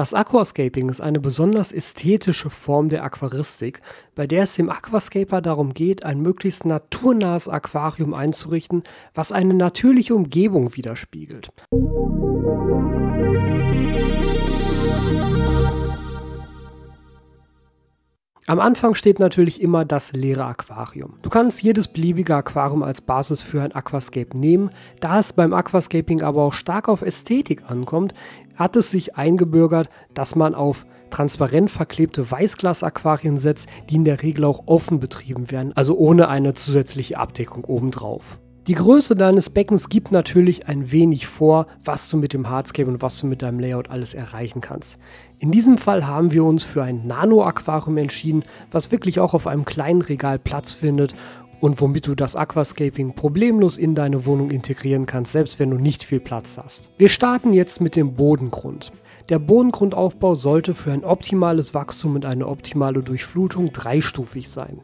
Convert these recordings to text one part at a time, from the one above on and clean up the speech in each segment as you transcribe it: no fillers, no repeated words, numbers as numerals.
Das Aquascaping ist eine besonders ästhetische Form der Aquaristik, bei der es dem Aquascaper darum geht, ein möglichst naturnahes Aquarium einzurichten, was eine natürliche Umgebung widerspiegelt. Am Anfang steht natürlich immer das leere Aquarium. Du kannst jedes beliebige Aquarium als Basis für ein Aquascape nehmen. Da es beim Aquascaping aber auch stark auf Ästhetik ankommt, hat es sich eingebürgert, dass man auf transparent verklebte Weißglas-Aquarien setzt, die in der Regel auch offen betrieben werden, also ohne eine zusätzliche Abdeckung obendrauf. Die Größe deines Beckens gibt natürlich ein wenig vor, was du mit dem Hardscape und was du mit deinem Layout alles erreichen kannst. In diesem Fall haben wir uns für ein Nano-Aquarium entschieden, was wirklich auch auf einem kleinen Regal Platz findet und womit du das Aquascaping problemlos in deine Wohnung integrieren kannst, selbst wenn du nicht viel Platz hast. Wir starten jetzt mit dem Bodengrund. Der Bodengrundaufbau sollte für ein optimales Wachstum und eine optimale Durchflutung dreistufig sein.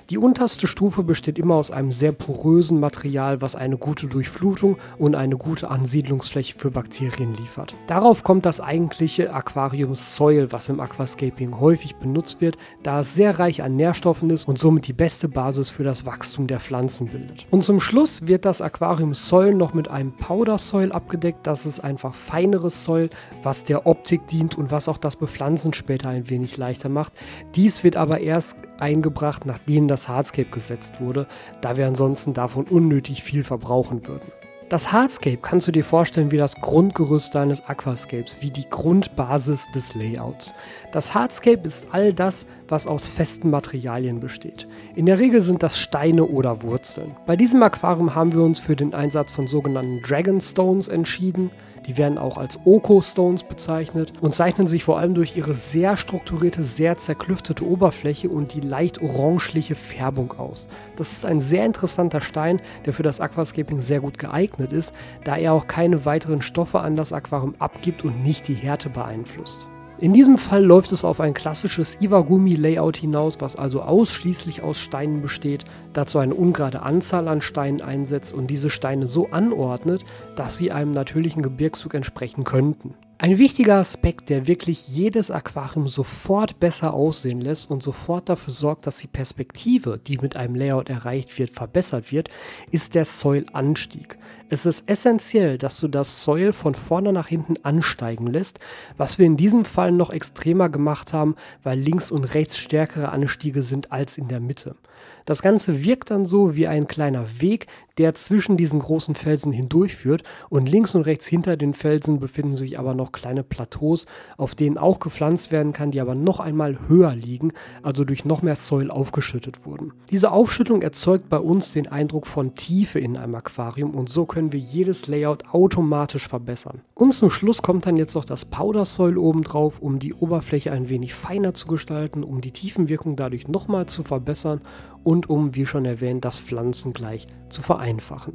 Die unterste Stufe besteht immer aus einem sehr porösen Material, was eine gute Durchflutung und eine gute Ansiedlungsfläche für Bakterien liefert. Darauf kommt das eigentliche Aquarium-Soil, was im Aquascaping häufig benutzt wird, da es sehr reich an Nährstoffen ist und somit die beste Basis für das Wachstum der Pflanzen bildet. Und zum Schluss wird das Aquarium-Soil noch mit einem Powder-Soil abgedeckt. Das ist einfach feineres Soil, was der Optik dient und was auch das Bepflanzen später ein wenig leichter macht. Dies wird aber erst eingebracht, nachdem das Hardscape gesetzt wurde, da wir ansonsten davon unnötig viel verbrauchen würden. Das Hardscape kannst du dir vorstellen wie das Grundgerüst deines Aquascapes, wie die Grundbasis des Layouts. Das Hardscape ist all das, was aus festen Materialien besteht. In der Regel sind das Steine oder Wurzeln. Bei diesem Aquarium haben wir uns für den Einsatz von sogenannten Dragonstones entschieden. Die werden auch als Oko-Stones bezeichnet und zeichnen sich vor allem durch ihre sehr strukturierte, sehr zerklüftete Oberfläche und die leicht orangeliche Färbung aus. Das ist ein sehr interessanter Stein, der für das Aquascaping sehr gut geeignet ist, da er auch keine weiteren Stoffe an das Aquarium abgibt und nicht die Härte beeinflusst. In diesem Fall läuft es auf ein klassisches Iwagumi-Layout hinaus, was also ausschließlich aus Steinen besteht, dazu eine ungerade Anzahl an Steinen einsetzt und diese Steine so anordnet, dass sie einem natürlichen Gebirgszug entsprechen könnten. Ein wichtiger Aspekt, der wirklich jedes Aquarium sofort besser aussehen lässt und sofort dafür sorgt, dass die Perspektive, die mit einem Layout erreicht wird, verbessert wird, ist der Soil-Anstieg. Es ist essentiell, dass du das Soil von vorne nach hinten ansteigen lässt, was wir in diesem Fall noch extremer gemacht haben, weil links und rechts stärkere Anstiege sind als in der Mitte. Das Ganze wirkt dann so wie ein kleiner Weg, der zwischen diesen großen Felsen hindurchführt und links und rechts hinter den Felsen befinden sich aber noch kleine Plateaus, auf denen auch gepflanzt werden kann, die aber noch einmal höher liegen, also durch noch mehr Soil aufgeschüttet wurden. Diese Aufschüttung erzeugt bei uns den Eindruck von Tiefe in einem Aquarium und so können wir jedes Layout automatisch verbessern. Und zum Schluss kommt dann jetzt noch das Powder Soil oben drauf, um die Oberfläche ein wenig feiner zu gestalten, um die Tiefenwirkung dadurch nochmal zu verbessern und um, wie schon erwähnt, das Pflanzen gleich zu vereinfachen.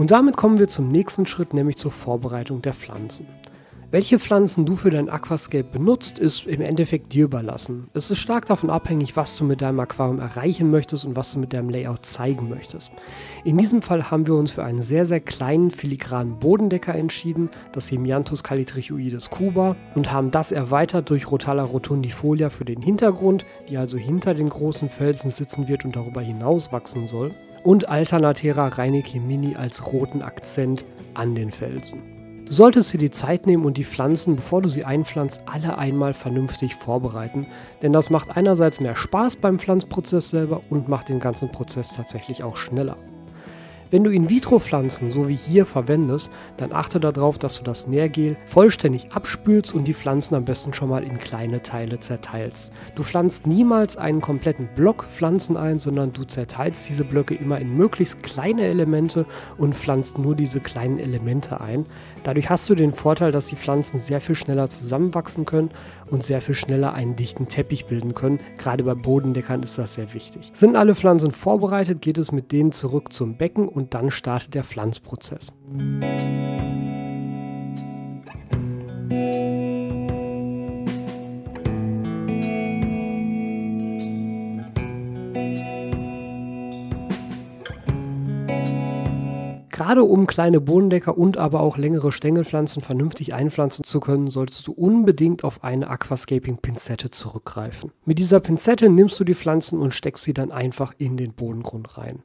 Und damit kommen wir zum nächsten Schritt, nämlich zur Vorbereitung der Pflanzen. Welche Pflanzen du für dein Aquascape benutzt, ist im Endeffekt dir überlassen. Es ist stark davon abhängig, was du mit deinem Aquarium erreichen möchtest und was du mit deinem Layout zeigen möchtest. In diesem Fall haben wir uns für einen sehr, sehr kleinen filigranen Bodendecker entschieden, das Hemianthus calitrichoides cuba, und haben das erweitert durch Rotala rotundifolia für den Hintergrund, die also hinter den großen Felsen sitzen wird und darüber hinaus wachsen soll, und Alternatera reinecke mini als roten Akzent an den Felsen. Du solltest dir die Zeit nehmen und die Pflanzen, bevor du sie einpflanzt, alle einmal vernünftig vorbereiten, denn das macht einerseits mehr Spaß beim Pflanzprozess selber und macht den ganzen Prozess tatsächlich auch schneller. Wenn du In-vitro-Pflanzen so wie hier verwendest, dann achte darauf, dass du das Nährgel vollständig abspülst und die Pflanzen am besten schon mal in kleine Teile zerteilst. Du pflanzt niemals einen kompletten Block Pflanzen ein, sondern du zerteilst diese Blöcke immer in möglichst kleine Elemente und pflanzt nur diese kleinen Elemente ein. Dadurch hast du den Vorteil, dass die Pflanzen sehr viel schneller zusammenwachsen können und sehr viel schneller einen dichten Teppich bilden können. Gerade bei Bodendeckern ist das sehr wichtig. Sind alle Pflanzen vorbereitet, geht es mit denen zurück zum Becken und dann startet der Pflanzprozess. Gerade um kleine Bodendecker und aber auch längere Stängelpflanzen vernünftig einpflanzen zu können, solltest du unbedingt auf eine Aquascaping-Pinzette zurückgreifen. Mit dieser Pinzette nimmst du die Pflanzen und steckst sie dann einfach in den Bodengrund rein.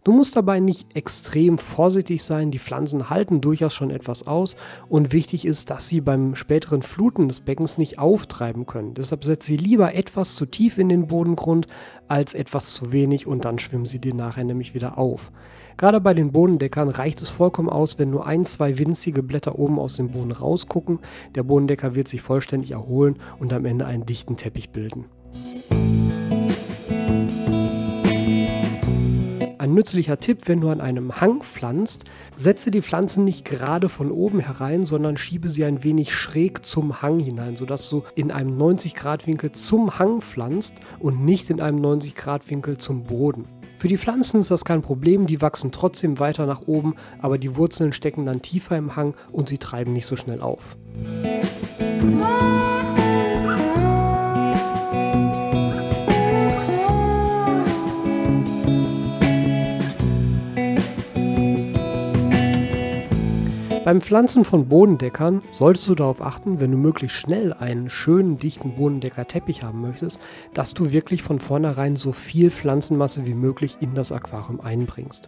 Du musst dabei nicht extrem vorsichtig sein, die Pflanzen halten durchaus schon etwas aus und wichtig ist, dass sie beim späteren Fluten des Beckens nicht auftreiben können. Deshalb setz sie lieber etwas zu tief in den Bodengrund als etwas zu wenig und dann schwimmen sie dir nachher nämlich wieder auf. Gerade bei den Bodendeckern reicht es vollkommen aus, wenn nur 1, 2 winzige Blätter oben aus dem Boden rausgucken. Der Bodendecker wird sich vollständig erholen und am Ende einen dichten Teppich bilden. Ein nützlicher Tipp, wenn du an einem Hang pflanzt, setze die Pflanzen nicht gerade von oben herein, sondern schiebe sie ein wenig schräg zum Hang hinein, sodass du in einem 90-Grad-Winkel zum Hang pflanzt und nicht in einem 90-Grad-Winkel zum Boden. Für die Pflanzen ist das kein Problem, die wachsen trotzdem weiter nach oben, aber die Wurzeln stecken dann tiefer im Hang und sie treiben nicht so schnell auf. Beim Pflanzen von Bodendeckern solltest du darauf achten, wenn du möglichst schnell einen schönen, dichten Bodendecker-Teppich haben möchtest, dass du wirklich von vornherein so viel Pflanzenmasse wie möglich in das Aquarium einbringst.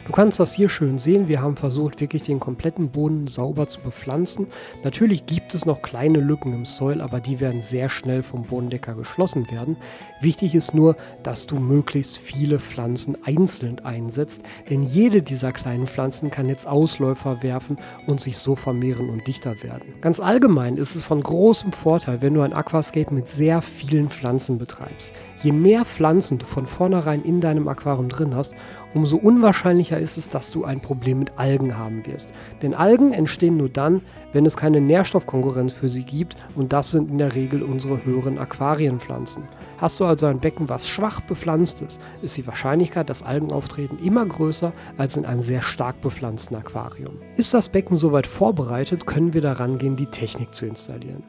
Du kannst das hier schön sehen, wir haben versucht, wirklich den kompletten Boden sauber zu bepflanzen. Natürlich gibt es noch kleine Lücken im Soil, aber die werden sehr schnell vom Bodendecker geschlossen werden. Wichtig ist nur, dass du möglichst viele Pflanzen einzeln einsetzt, denn jede dieser kleinen Pflanzen kann jetzt Ausläufer werfen und sich so vermehren und dichter werden. Ganz allgemein ist es von großem Vorteil, wenn du ein Aquascape mit sehr vielen Pflanzen betreibst. Je mehr Pflanzen du von vornherein in deinem Aquarium drin hast, umso unwahrscheinlicher ist es, dass du ein Problem mit Algen haben wirst. Denn Algen entstehen nur dann, wenn es keine Nährstoffkonkurrenz für sie gibt und das sind in der Regel unsere höheren Aquarienpflanzen. Hast du also ein Becken, was schwach bepflanzt ist, ist die Wahrscheinlichkeit, dass Algen auftreten, immer größer als in einem sehr stark bepflanzten Aquarium. Ist das Becken soweit vorbereitet, können wir daran gehen, die Technik zu installieren.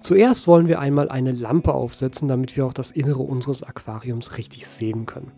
Zuerst wollen wir einmal eine Lampe aufsetzen, damit wir auch das Innere unseres Aquariums richtig sehen können.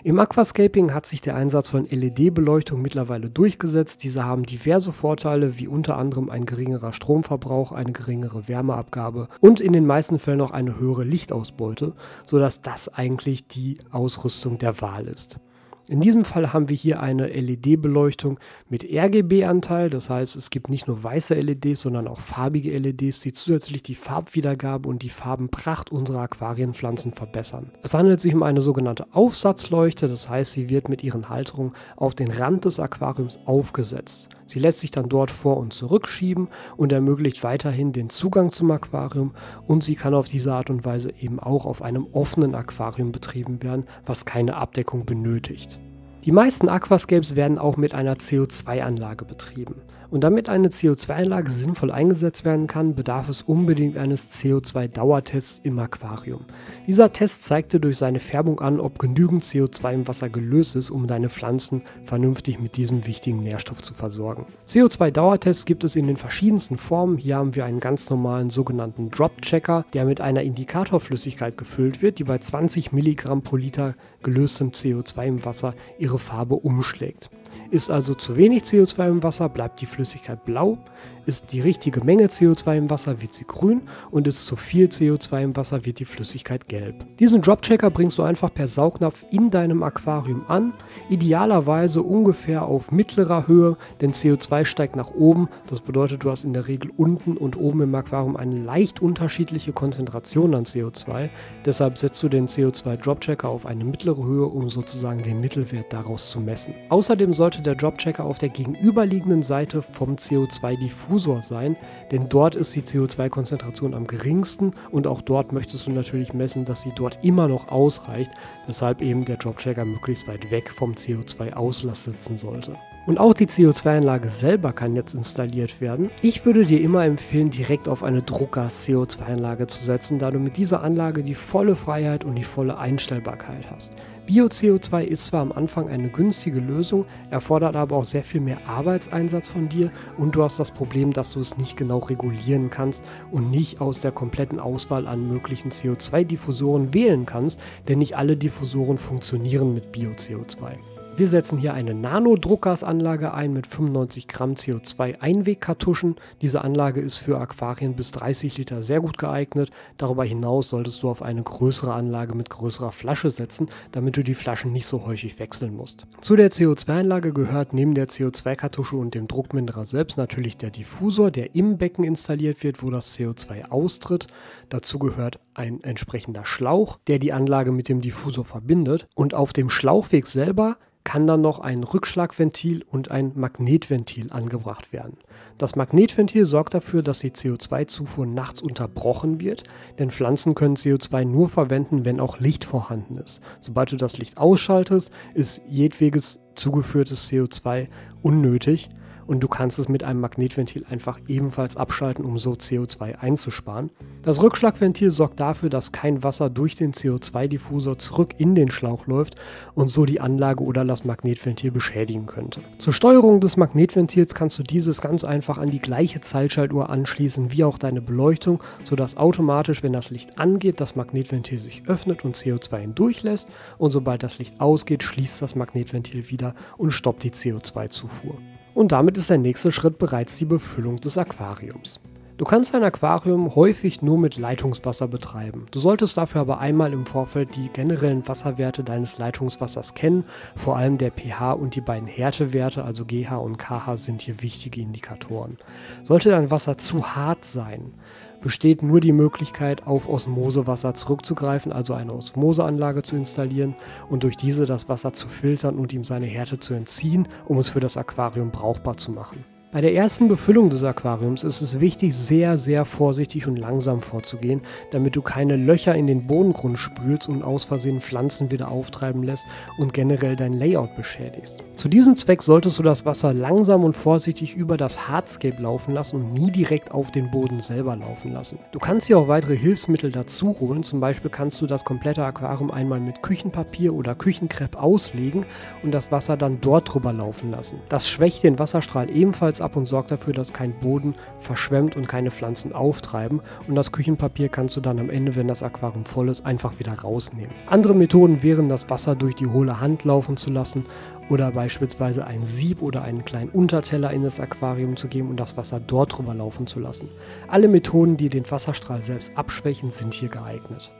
Im Aquascaping hat sich der Einsatz von LED-Beleuchtung mittlerweile durchgesetzt. Diese haben diverse Vorteile, wie unter anderem ein geringerer Stromverbrauch, eine geringere Wärmeabgabe und in den meisten Fällen auch eine höhere Lichtausbeute, sodass das eigentlich die Ausrüstung der Wahl ist. In diesem Fall haben wir hier eine LED-Beleuchtung mit RGB-Anteil, das heißt, es gibt nicht nur weiße LEDs, sondern auch farbige LEDs, die zusätzlich die Farbwiedergabe und die Farbenpracht unserer Aquarienpflanzen verbessern. Es handelt sich um eine sogenannte Aufsatzleuchte, das heißt, sie wird mit ihren Halterungen auf den Rand des Aquariums aufgesetzt. Sie lässt sich dann dort vor- und zurückschieben und ermöglicht weiterhin den Zugang zum Aquarium und sie kann auf diese Art und Weise eben auch auf einem offenen Aquarium betrieben werden, was keine Abdeckung benötigt. Die meisten Aquascapes werden auch mit einer CO2-Anlage betrieben. Und damit eine CO2-Anlage sinnvoll eingesetzt werden kann, bedarf es unbedingt eines CO2-Dauertests im Aquarium. Dieser Test zeigte durch seine Färbung an, ob genügend CO2 im Wasser gelöst ist, um deine Pflanzen vernünftig mit diesem wichtigen Nährstoff zu versorgen. CO2-Dauertests gibt es in den verschiedensten Formen. Hier haben wir einen ganz normalen sogenannten Drop-Checker, der mit einer Indikatorflüssigkeit gefüllt wird, die bei 20 Milligramm pro Liter gelöstem CO2 im Wasser ihre Farbe umschlägt. Ist also zu wenig CO2 im Wasser, bleibt die Flüssigkeit blau. Ist die richtige Menge CO2 im Wasser, wird sie grün und ist zu viel CO2 im Wasser, wird die Flüssigkeit gelb. Diesen Drop-Checker bringst du einfach per Saugnapf in deinem Aquarium an, idealerweise ungefähr auf mittlerer Höhe, denn CO2 steigt nach oben, das bedeutet, du hast in der Regel unten und oben im Aquarium eine leicht unterschiedliche Konzentration an CO2, deshalb setzt du den CO2-Drop-Checker auf eine mittlere Höhe, um sozusagen den Mittelwert daraus zu messen. Außerdem sollte der Drop-Checker auf der gegenüberliegenden Seite vom CO2-Diffusor sein, denn dort ist die CO2-Konzentration am geringsten und auch dort möchtest du natürlich messen, dass sie dort immer noch ausreicht, weshalb eben der Drop-Checker möglichst weit weg vom CO2-Auslass sitzen sollte. Und auch die CO2-Anlage selber kann jetzt installiert werden. Ich würde dir immer empfehlen, direkt auf eine Druckgas-CO2-Anlage zu setzen, da du mit dieser Anlage die volle Freiheit und die volle Einstellbarkeit hast. Bio-CO2 ist zwar am Anfang eine günstige Lösung, erfordert aber auch sehr viel mehr Arbeitseinsatz von dir und du hast das Problem, dass du es nicht genau regulieren kannst und nicht aus der kompletten Auswahl an möglichen CO2-Diffusoren wählen kannst, denn nicht alle Diffusoren funktionieren mit Bio-CO2. Wir setzen hier eine Nano-Druckgasanlage ein mit 95 Gramm CO2-Einwegkartuschen. Diese Anlage ist für Aquarien bis 30 Liter sehr gut geeignet. Darüber hinaus solltest du auf eine größere Anlage mit größerer Flasche setzen, damit du die Flaschen nicht so häufig wechseln musst. Zu der CO2-Anlage gehört neben der CO2-Kartusche und dem Druckminderer selbst natürlich der Diffusor, der im Becken installiert wird, wo das CO2 austritt. Dazu gehört ein entsprechender Schlauch, der die Anlage mit dem Diffusor verbindet. Und auf dem Schlauchweg selber kann dann noch ein Rückschlagventil und ein Magnetventil angebracht werden. Das Magnetventil sorgt dafür, dass die CO2-Zufuhr nachts unterbrochen wird, denn Pflanzen können CO2 nur verwenden, wenn auch Licht vorhanden ist. Sobald du das Licht ausschaltest, ist jedwedes zugeführtes CO2 unnötig und du kannst es mit einem Magnetventil einfach ebenfalls abschalten, um so CO2 einzusparen. Das Rückschlagventil sorgt dafür, dass kein Wasser durch den CO2-Diffusor zurück in den Schlauch läuft und so die Anlage oder das Magnetventil beschädigen könnte. Zur Steuerung des Magnetventils kannst du dieses ganz einfach an die gleiche Zeitschaltuhr anschließen wie auch deine Beleuchtung, sodass automatisch, wenn das Licht angeht, das Magnetventil sich öffnet und CO2 hindurchlässt und sobald das Licht ausgeht, schließt das Magnetventil wieder und stoppt die CO2-Zufuhr. Und damit ist der nächste Schritt bereits die Befüllung des Aquariums. Du kannst ein Aquarium häufig nur mit Leitungswasser betreiben. Du solltest dafür aber einmal im Vorfeld die generellen Wasserwerte deines Leitungswassers kennen. Vor allem der pH und die beiden Härtewerte, also GH und KH, sind hier wichtige Indikatoren. Sollte dein Wasser zu hart sein, besteht nur die Möglichkeit, auf Osmosewasser zurückzugreifen, also eine Osmoseanlage zu installieren und durch diese das Wasser zu filtern und ihm seine Härte zu entziehen, um es für das Aquarium brauchbar zu machen. Bei der ersten Befüllung des Aquariums ist es wichtig, sehr, sehr vorsichtig und langsam vorzugehen, damit du keine Löcher in den Bodengrund spülst und aus Versehen Pflanzen wieder auftreiben lässt und generell dein Layout beschädigst. Zu diesem Zweck solltest du das Wasser langsam und vorsichtig über das Hardscape laufen lassen und nie direkt auf den Boden selber laufen lassen. Du kannst hier auch weitere Hilfsmittel dazu holen, zum Beispiel kannst du das komplette Aquarium einmal mit Küchenpapier oder Küchenkrepp auslegen und das Wasser dann dort drüber laufen lassen. Das schwächt den Wasserstrahl ebenfalls ab und sorgt dafür, dass kein Boden verschwemmt und keine Pflanzen auftreiben und das Küchenpapier kannst du dann am Ende, wenn das Aquarium voll ist, einfach wieder rausnehmen. Andere Methoden wären, das Wasser durch die hohle Hand laufen zu lassen oder beispielsweise ein Sieb oder einen kleinen Unterteller in das Aquarium zu geben und das Wasser dort drüber laufen zu lassen. Alle Methoden, die den Wasserstrahl selbst abschwächen, sind hier geeignet.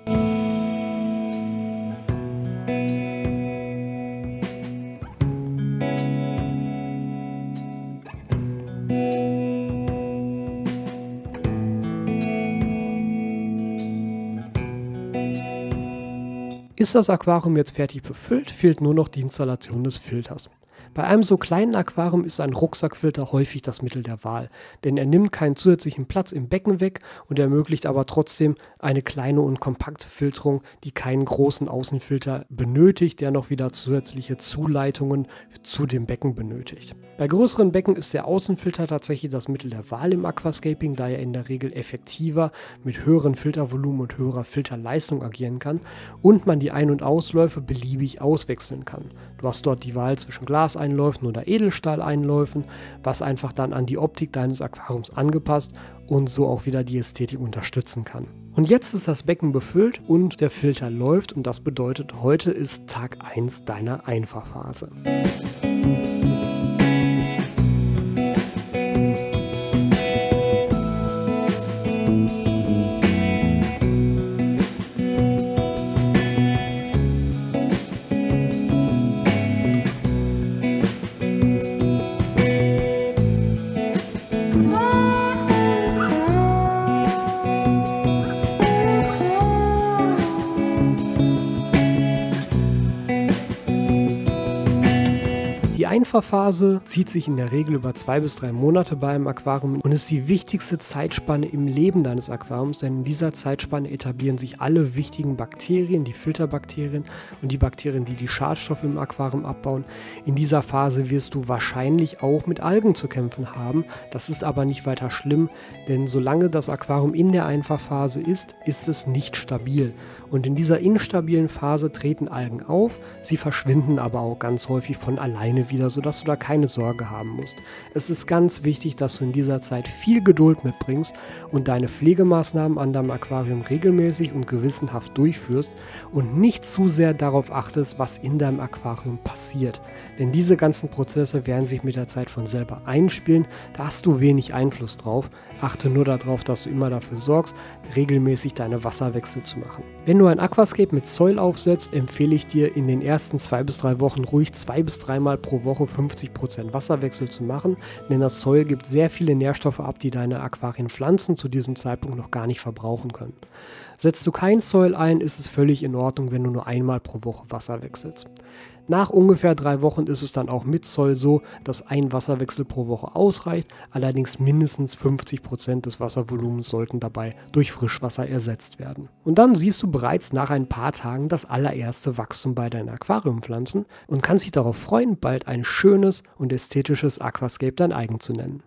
Ist das Aquarium jetzt fertig befüllt, fehlt nur noch die Installation des Filters. Bei einem so kleinen Aquarium ist ein Rucksackfilter häufig das Mittel der Wahl, denn er nimmt keinen zusätzlichen Platz im Becken weg und ermöglicht aber trotzdem eine kleine und kompakte Filterung, die keinen großen Außenfilter benötigt, der noch wieder zusätzliche Zuleitungen zu dem Becken benötigt. Bei größeren Becken ist der Außenfilter tatsächlich das Mittel der Wahl im Aquascaping, da er in der Regel effektiver mit höheren Filtervolumen und höherer Filterleistung agieren kann und man die Ein- und Ausläufe beliebig auswechseln kann. Du hast dort die Wahl zwischen Glaseinläufen oder Edelstahleinläufen, was einfach dann an die Optik deines Aquariums angepasst und so auch wieder die Ästhetik unterstützen kann. Und jetzt ist das Becken befüllt und der Filter läuft und das bedeutet, heute ist Tag 1 deiner Einfahrphase. Alpha-Phase zieht sich in der Regel über 2 bis 3 Monate bei einem Aquarium und ist die wichtigste Zeitspanne im Leben deines Aquariums, denn in dieser Zeitspanne etablieren sich alle wichtigen Bakterien, die Filterbakterien und die Bakterien, die die Schadstoffe im Aquarium abbauen. In dieser Phase wirst du wahrscheinlich auch mit Algen zu kämpfen haben. Das ist aber nicht weiter schlimm, denn solange das Aquarium in der Einfachphase ist, ist es nicht stabil. Und in dieser instabilen Phase treten Algen auf, sie verschwinden aber auch ganz häufig von alleine wieder, sodass du da keine Sorge haben musst. Es ist ganz wichtig, dass du in dieser Zeit viel Geduld mitbringst und deine Pflegemaßnahmen an deinem Aquarium regelmäßig und gewissenhaft durchführst und nicht zu sehr darauf achtest, was in deinem Aquarium passiert. Denn diese ganzen Prozesse werden sich mit der Zeit von selber einspielen, da hast du wenig Einfluss drauf. Achte nur darauf, dass du immer dafür sorgst, regelmäßig deine Wasserwechsel zu machen. Wenn du ein Aquascape mit Soil aufsetzt, empfehle ich dir in den ersten 2 bis 3 Wochen ruhig 2 bis 3 Mal pro Woche 50% Wasserwechsel zu machen, denn das Soil gibt sehr viele Nährstoffe ab, die deine Aquarienpflanzen zu diesem Zeitpunkt noch gar nicht verbrauchen können. Setzt du kein Soil ein, ist es völlig in Ordnung, wenn du nur einmal pro Woche Wasser wechselst. Nach ungefähr 3 Wochen ist es dann auch mit Soil so, dass ein Wasserwechsel pro Woche ausreicht, allerdings mindestens 50% des Wasservolumens sollten dabei durch Frischwasser ersetzt werden. Und dann siehst du bereits nach ein paar Tagen das allererste Wachstum bei deinen Aquariumpflanzen und kannst dich darauf freuen, bald ein schönes und ästhetisches Aquascape dein eigen zu nennen.